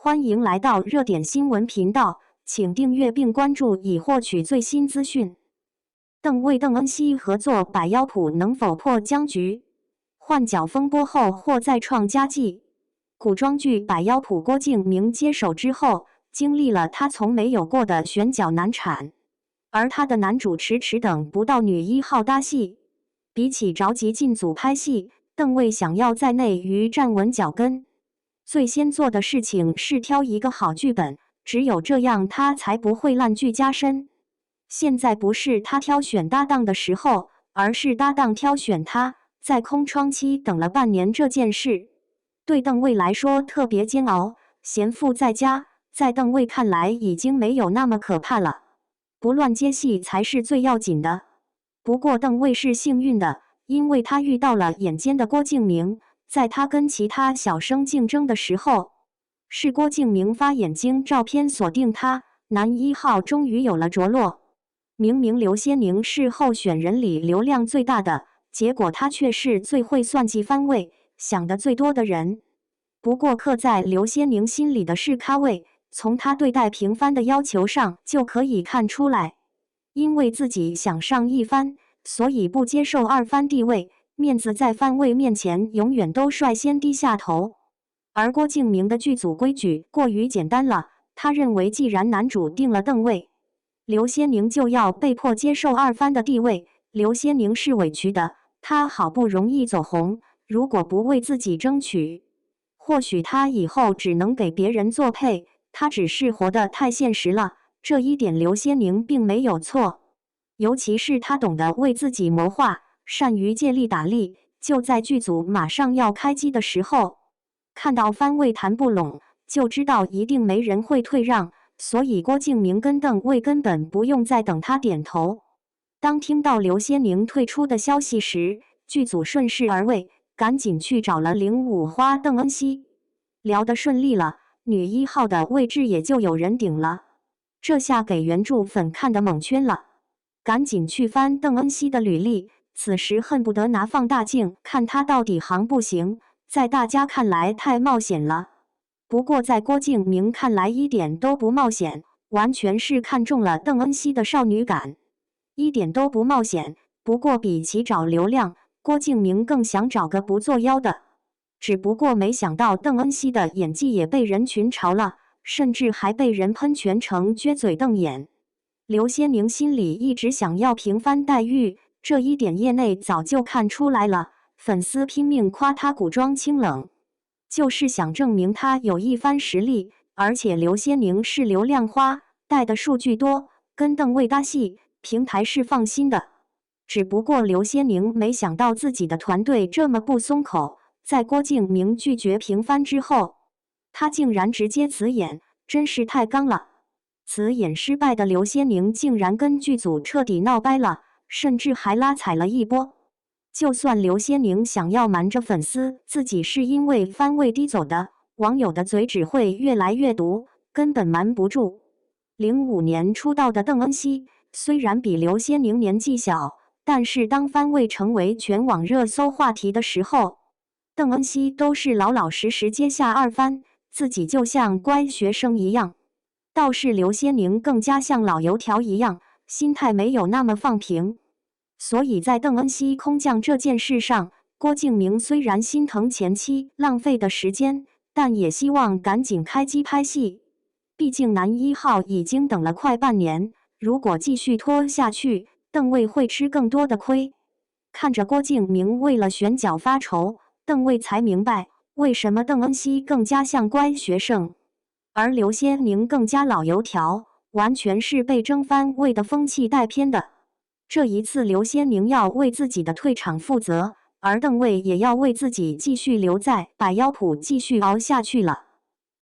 欢迎来到热点新闻频道，请订阅并关注以获取最新资讯。邓为邓恩熙合作百妖谱能否破僵局？换角风波后或再创佳绩。古装剧《百妖谱》郭敬明接手之后，经历了他从没有过的选角难产，而他的男主迟迟等不到女一号搭戏。比起着急进组拍戏，邓为想要在内娱站稳脚跟，最先做的事情是挑一个好剧本，只有这样他才不会烂剧加深。现在不是他挑选搭档的时候，而是搭档挑选他。在空窗期等了半年这件事，对邓为来说特别煎熬。闲赋在家，在邓为看来已经没有那么可怕了，不乱接戏才是最要紧的。不过邓为是幸运的，因为他遇到了眼尖的郭敬明。在他跟其他小生竞争的时候，是郭敬明发眼睛照片锁定他，男一号终于有了着落。明明刘些宁是候选人里流量最大的，结果他却是最会算计番位、想得最多的人。不过刻在刘些宁心里的是咖位，从他对待平番的要求上就可以看出来。因为自己想上一番，所以不接受二番地位，面子在番位面前永远都率先低下头。而郭敬明的剧组规矩过于简单了，他认为既然男主定了邓为，刘些宁就要被迫接受二番的地位。刘些宁是委屈的，他好不容易走红，如果不为自己争取，或许他以后只能给别人做配。他只是活得太现实了，这一点刘些宁并没有错，尤其是他懂得为自己谋划，善于借力打力。就在剧组马上要开机的时候，看到番位谈不拢，就知道一定没人会退让，所以郭敬明跟邓为根本不用再等他点头。当听到刘些宁退出的消息时，剧组顺势而为，赶紧去找了05花邓恩熙，聊得顺利了，女一号的位置也就有人顶了。这下给原著粉看得蒙圈了，赶紧去翻邓恩熙的履历，此时恨不得拿放大镜看他到底行不行。在大家看来太冒险了，不过在郭敬明看来一点都不冒险，完全是看中了邓恩熙的少女感，一点都不冒险。不过比起找流量，郭敬明更想找个不作妖的。只不过没想到邓恩熙的演技也被人群嘲了，甚至还被人喷全程撅嘴瞪眼。刘些宁心里一直想要平番待遇，这一点业内早就看出来了，粉丝拼命夸他古装清冷，就是想证明他有一番实力。而且刘些宁是流量花，带的数据多，跟邓为搭戏，平台是放心的。只不过刘些宁没想到自己的团队这么不松口，在郭敬明拒绝平番之后，他竟然直接辞演，真是太刚了。辞演失败的刘些宁竟然跟剧组彻底闹掰了，甚至还拉踩了一波。就算刘些宁想要瞒着粉丝自己是因为番位低走的，网友的嘴只会越来越毒，根本瞒不住。05年出道的邓恩熙虽然比刘些宁年纪小，但是当番位成为全网热搜话题的时候，邓恩熙都是老老实实接下二番，自己就像乖学生一样。倒是刘些宁更加像老油条一样，心态没有那么放平。所以在邓恩熙空降这件事上，郭敬明虽然心疼前期浪费的时间，但也希望赶紧开机拍戏。毕竟男一号已经等了快半年，如果继续拖下去，邓为会吃更多的亏。看着郭敬明为了选角发愁，邓为才明白为什么邓恩熙更加像乖学生，而刘些宁更加老油条，完全是被争番位的风气带偏的。这一次刘些宁要为自己的退场负责，而邓为也要为自己继续留在百妖谱继续熬下去了。